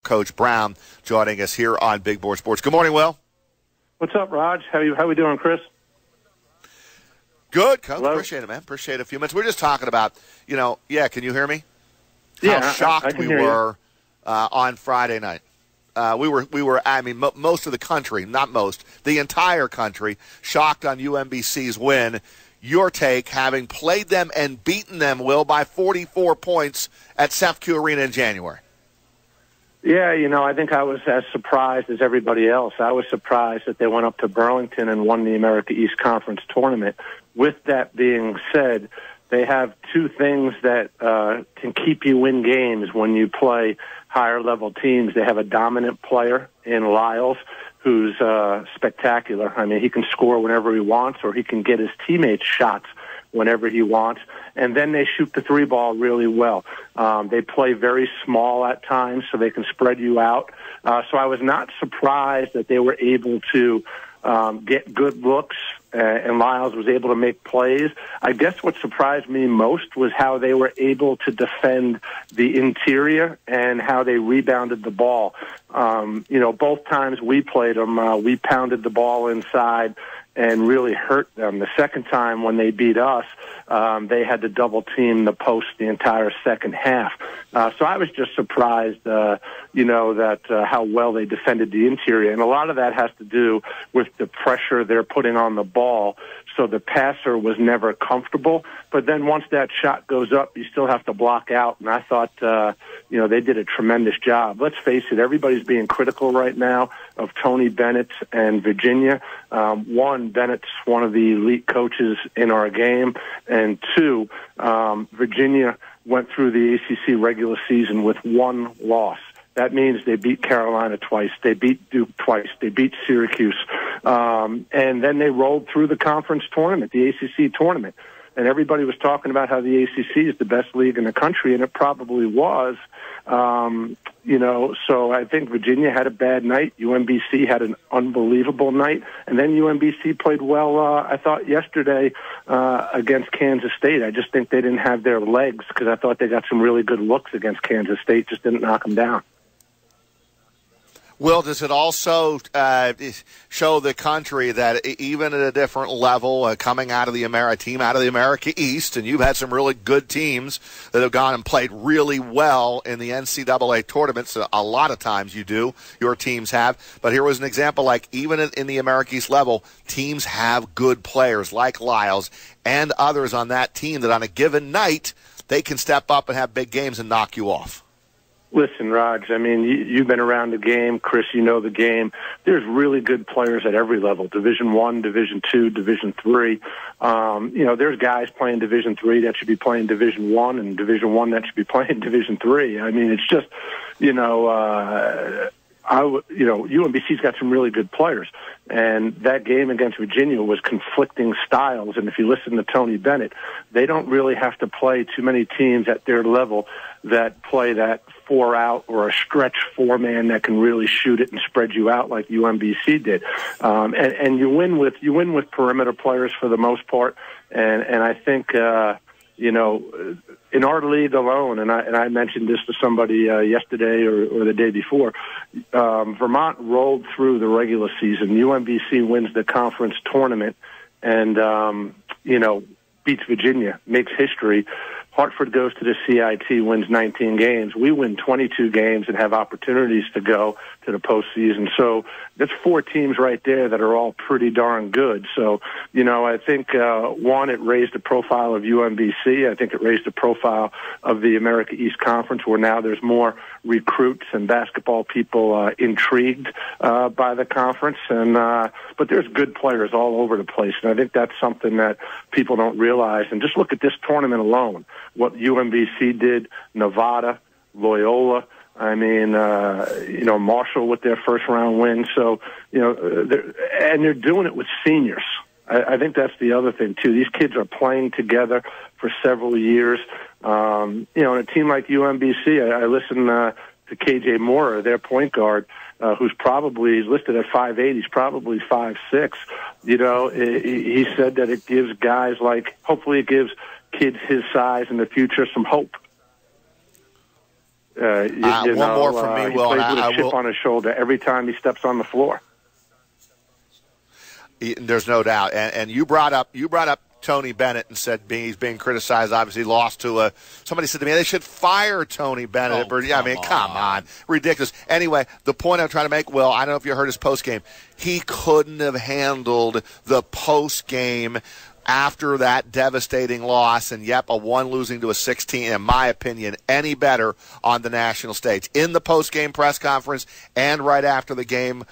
Coach Brown, joining us here on Big Board Sports. Good morning, Will. What's up, Raj? How we doing, Chris? Good, Coach. Hello? Appreciate it, man. Appreciate a few minutes. We're just talking about, can you hear me? Yeah, How shocked we were on Friday night. Most of the country, not most, the entire country, shocked on UMBC's win. Your take, having played them and beaten them, Will, by 44 points at Syracuse Arena in January. Yeah, I think I was as surprised as everybody else. I was surprised that they went up to Burlington and won the America East Conference tournament. With that being said, they have two things that can keep you in games when you play higher-level teams. They have a dominant player in Lyles who's spectacular. I mean, he can score whenever he wants, or he can get his teammates shots whenever he wants. And then they shoot the three ball really well. They play very small at times, so they can spread you out. So I was not surprised that they were able to get good looks, and Lyles was able to make plays. I guess what surprised me most was how they were able to defend the interior and how they rebounded the ball. Both times we played them, we pounded the ball inside and really hurt them. The second time when they beat us, they had to double team the post the entire second half. So I was just surprised, that how well they defended the interior. And a lot of that has to do with the pressure they're putting on the ball. So the passer was never comfortable. But then once that shot goes up, you still have to block out. And I thought, they did a tremendous job. Let's face it, everybody's being critical right now of Tony Bennett and Virginia. One, Bennett's one of the elite coaches in our game. And two, Virginia went through the ACC regular season with one loss. That means they beat Carolina twice, they beat Duke twice, they beat Syracuse, and then they rolled through the conference tournament, the ACC tournament. And everybody was talking about how the ACC is the best league in the country, and it probably was. So I think Virginia had a bad night. UMBC had an unbelievable night. And then UMBC played well, I thought, yesterday against Kansas State. I just think they didn't have their legs because I thought they got some really good looks against Kansas State, just didn't knock them down. Will, does it also show the country that even at a different level, coming out of the team out of the America East, and you've had some really good teams that have gone and played really well in the NCAA tournaments, a lot of times you do, your teams have, but here was an example like even in the America East level, teams have good players like Lyles and others on that team that on a given night, they can step up and have big games and knock you off. Listen, Raj, I mean, you've been around the game. Chris, you know the game. There's really good players at every level, Division I, Division II, Division III. There's guys playing Division III that should be playing Division I and Division I that should be playing Division III. I mean, it's just, UMBC's got some really good players. And that game against Virginia was conflicting styles. And if you listen to Tony Bennett, they don't really have to play too many teams at their level that play that 4-out or a stretch 4-man that can really shoot it and spread you out like UMBC did. And you win with perimeter players for the most part. And I think, in our league alone, and I mentioned this to somebody yesterday or the day before, Vermont rolled through the regular season. UMBC wins the conference tournament and, beats Virginia, makes history. Hartford goes to the CIT, wins 19 games. We win 22 games and have opportunities to go to the postseason. So that's 4 teams right there that are all pretty darn good. So, I think, one, it raised the profile of UMBC. I think it raised the profile of the America East Conference, where now there's more recruits and basketball people intrigued by the conference. But there's good players all over the place. And I think that's something that people don't realize. And just look at this tournament alone. What UMBC did, Nevada, Loyola, Marshall with their first-round win. So, they're doing it with seniors. I think that's the other thing, too. These kids are playing together for several years. And a team like UMBC, I listened to KJ Moore, their point guard, who's probably listed at 5'8", he's probably 5'6". He said that it gives guys hopefully it gives kids his size in the future some hope. One more from me, Will. He plays with a chip on his shoulder every time he steps on the floor. There's no doubt. And you brought up Tony Bennett and said he's being criticized. Obviously, lost to somebody said to me they should fire Tony Bennett. Come on, ridiculous. Anyway, the point I'm trying to make, Will, I don't know if you heard his post game. He couldn't have handled the post game after that devastating loss, and a 1 losing to a 16, in my opinion, any better on the national stage. In the post-game press conference and right after the game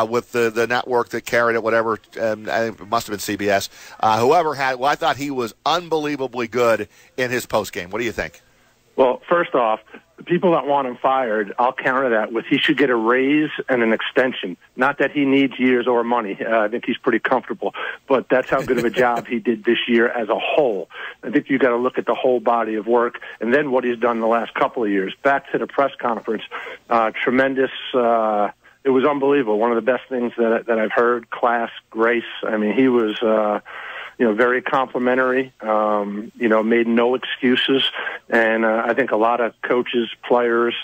with the network that carried it, whatever, I think it must have been CBS, whoever had it, I thought he was unbelievably good in his post-game. What do you think? Well, first off, the people that want him fired, I'll counter that with he should get a raise and an extension. Not that he needs years or money. I think he's pretty comfortable. But that's how good of a job he did this year as a whole. I think you've got to look at the whole body of work and then what he's done the last couple of years. Back to the press conference, tremendous. It was unbelievable. One of the best things that I've heard, class, grace. I mean, he was very complimentary, made no excuses. And I think a lot of coaches, players,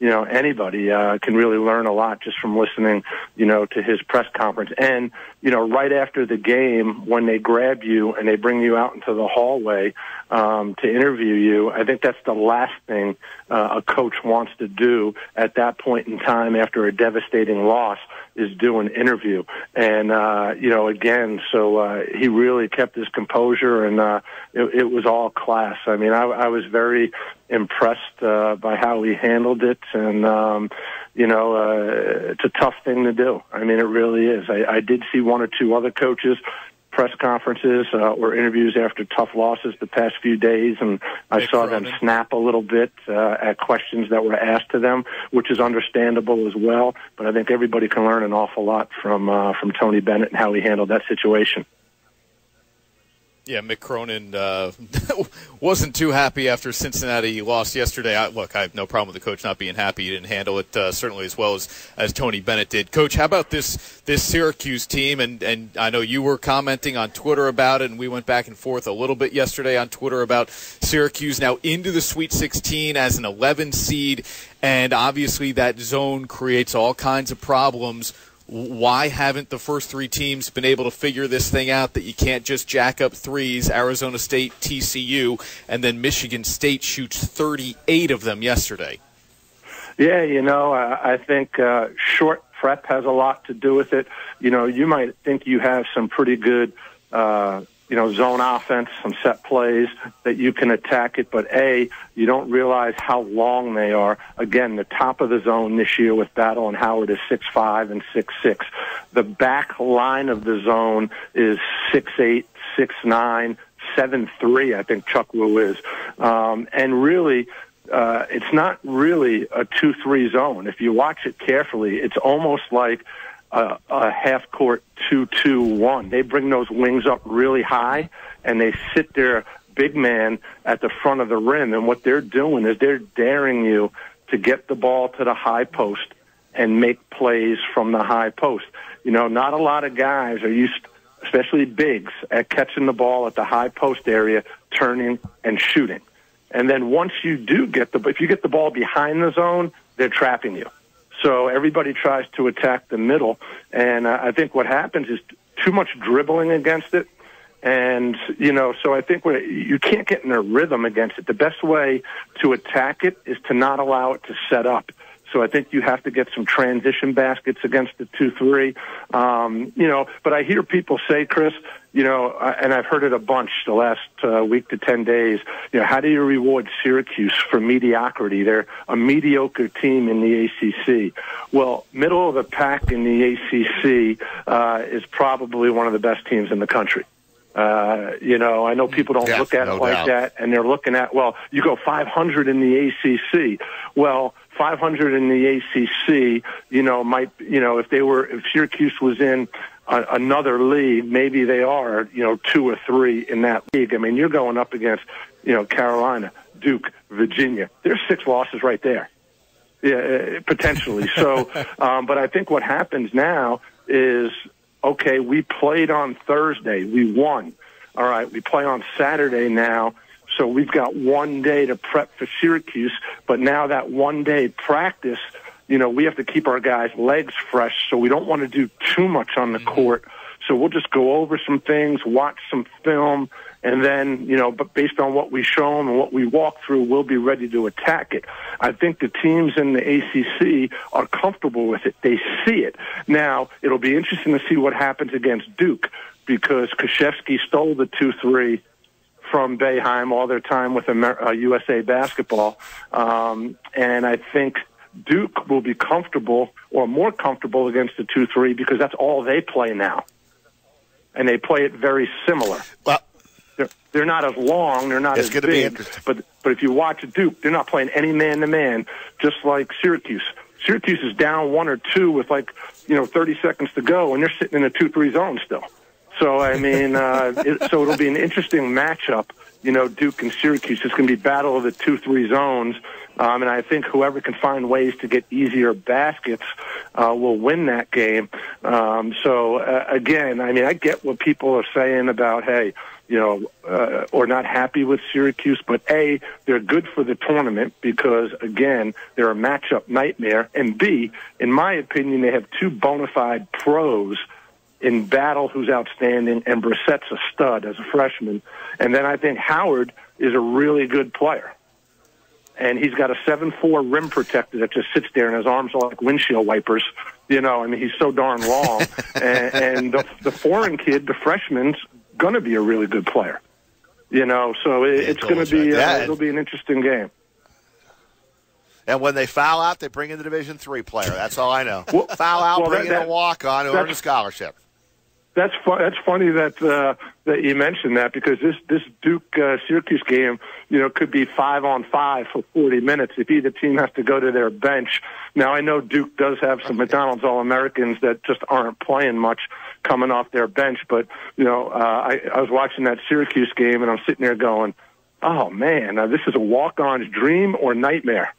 anybody can really learn a lot just from listening, to his press conference. And, right after the game, when they grab you and they bring you out into the hallway to interview you, I think that's the last thing a coach wants to do at that point in time after a devastating loss is do an interview. And, he really kept his composure, and it was all class. I mean, I was very impressed by how he handled it, and, it's a tough thing to do. I mean, it really is. I did see one or two other coaches press conferences or interviews after tough losses the past few days, and I saw them snap a little bit at questions that were asked to them, which is understandable as well. But I think everybody can learn an awful lot from Tony Bennett and how he handled that situation. Yeah, Mick Cronin wasn't too happy after Cincinnati lost yesterday. I have no problem with the coach not being happy. He didn't handle it certainly as well as Tony Bennett did. Coach, how about this Syracuse team? And I know you were commenting on Twitter about it, and we went back and forth a little bit yesterday on Twitter about Syracuse now into the Sweet 16 as an 11 seed, and obviously that zone creates all kinds of problems. Why haven't the first three teams been able to figure this thing out, that you can't just jack up threes? Arizona State, TCU, and then Michigan State shoots 38 of them yesterday. Yeah, I think short prep has a lot to do with it. You might think you have some pretty good zone offense, some set plays that you can attack it, but you don't realize how long they are. Again, the top of the zone this year with Battle and Howard is 6'5" and 6'6". The back line of the zone is 6'8", 6'9", 7'3", I think Chuck Wu is. And really, it's not really a 2-3 zone. If you watch it carefully, it's almost like a half-court 2-2-1. They bring those wings up really high, and they sit their big man at the front of the rim. And what they're doing is they're daring you to get the ball to the high post and make plays from the high post. Not a lot of guys are used, especially bigs, at catching the ball at the high post area, turning and shooting. And then once you do if you get the ball behind the zone, they're trapping you. So everybody tries to attack the middle, and I think what happens is too much dribbling against it. And, so I think you can't get in a rhythm against it. The best way to attack it is to not allow it to set up. So I think you have to get some transition baskets against the 2-3. But I hear people say, Chris, and I've heard it a bunch the last week to 10 days, how do you reward Syracuse for mediocrity? They're a mediocre team in the ACC. Well, middle of the pack in the ACC is probably one of the best teams in the country. I know people don't look at it like that, and they're looking at, you go 500 in the ACC. Well, 500 in the ACC, if Syracuse was in another league, maybe they are, 2 or 3 in that league. I mean, you're going up against, Carolina, Duke, Virginia. There's 6 losses right there. Yeah, potentially. So, but I think what happens now is, okay, we played on Thursday. We won. All right, we play on Saturday now. So we've got 1 day to prep for Syracuse, but now that 1 day practice, we have to keep our guys' legs fresh, so we don't want to do too much on the court. So we'll just go over some things, watch some film, and then, but based on what we show them and what we walk through, we'll be ready to attack it. I think the teams in the ACC are comfortable with it. They see it. Now, it'll be interesting to see what happens against Duke, because Krzyzewski stole the 2-3 from Boeheim all their time with USA basketball. And I think Duke will be comfortable or more comfortable against the 2-3 because that's all they play now. And they play it very similar. Well, they're not as long, they're not as big. It's going to be interesting. But if you watch Duke, they're not playing any man-to-man, just like Syracuse. Syracuse is down 1 or 2 with 30 seconds to go, and they're sitting in a 2-3 zone still. So, I mean, so it'll be an interesting matchup, Duke and Syracuse. It's going to be battle of the 2-3 zones. And I think whoever can find ways to get easier baskets will win that game. Again, I mean, I get what people are saying about, hey, or not happy with Syracuse, but A, they're good for the tournament because, again, they're a matchup nightmare. And B, in my opinion, they have 2 bona fide pros in Battle, who's outstanding, and Brissett's a stud as a freshman. And then I think Howard is a really good player. And he's got a 7'4" rim protector that just sits there, and his arms are like windshield wipers. I mean, he's so darn long. and the foreign kid, the freshman's going to be a really good player. So it's going to be it'll be an interesting game. And when they foul out, they bring in the Division III player. That's all I know. Foul out, bring in a walk-on who earned a scholarship. That's funny that you mentioned that, because this Duke Syracuse game, could be 5-on-5 for 40 minutes if either team has to go to their bench. Now I know Duke does have some McDonald's All-Americans that just aren't playing much coming off their bench, but I was watching that Syracuse game and I'm sitting there going, oh man, this is a walk-on's dream or nightmare.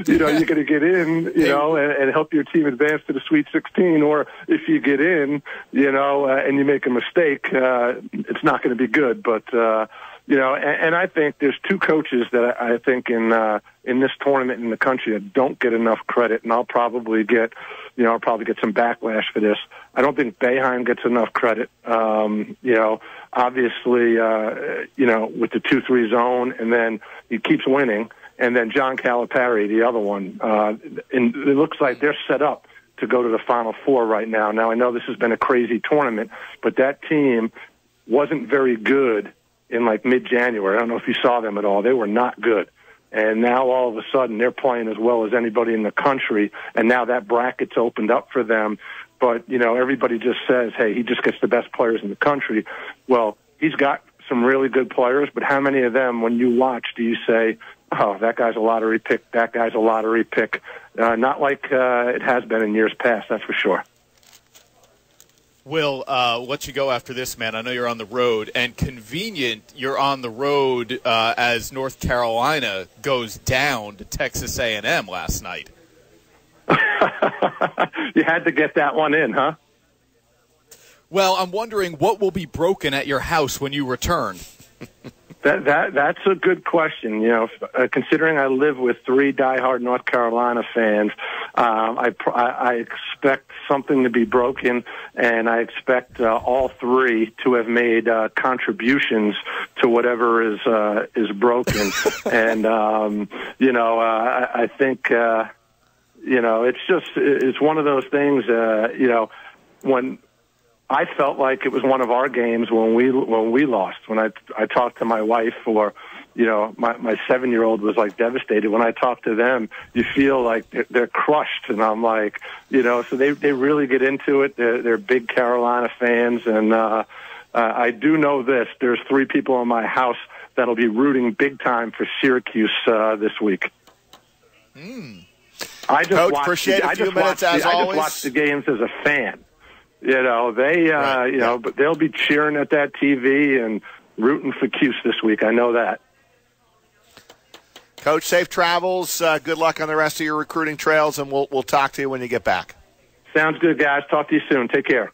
You're going to get in, and help your team advance to the Sweet 16. Or if you get in, and you make a mistake, it's not going to be good. But, and I think there's 2 coaches that I think in this tournament in the country that don't get enough credit, and I'll probably get some backlash for this. I don't think Boeheim gets enough credit. Obviously, with the 2-3 zone, and then he keeps winning. And then John Calipari, the other one. And it looks like they're set up to go to the Final Four right now. Now, I know this has been a crazy tournament, but that team wasn't very good in mid-January. I don't know if you saw them at all. They were not good. And now all of a sudden they're playing as well as anybody in the country, and now that bracket's opened up for them. But, everybody just says, hey, he just gets the best players in the country. Well, he's got some really good players, but how many of them, when you watch, do you say, oh, that guy's a lottery pick, that guy's a lottery pick? Not like it has been in years past, that's for sure. Will, let you go after this, man. I know you're on the road, and convenient you're on the road as North Carolina goes down to Texas A&M last night. You had to get that one in, huh? Well, I'm wondering what will be broken at your house when you return. That's a good question. Considering I live with 3 diehard North Carolina fans, I expect something to be broken, and I expect all 3 to have made contributions to whatever is broken. And I think it's one of those things. When I felt like it was one of our games when we lost. When I talked to my wife, or my 7-year-old was devastated. When I talked to them, you feel like they're crushed, and I'm like, so they really get into it. They're big Carolina fans, and I do know this: there's 3 people in my house that'll be rooting big time for Syracuse this week. I just Coach, appreciate a few minutes as always. I just watch the games as a fan. But they'll be cheering at that TV and rooting for Cuse this week. I know that. Coach, safe travels. Good luck on the rest of your recruiting trails, and we'll talk to you when you get back. Sounds good, guys. Talk to you soon. Take care.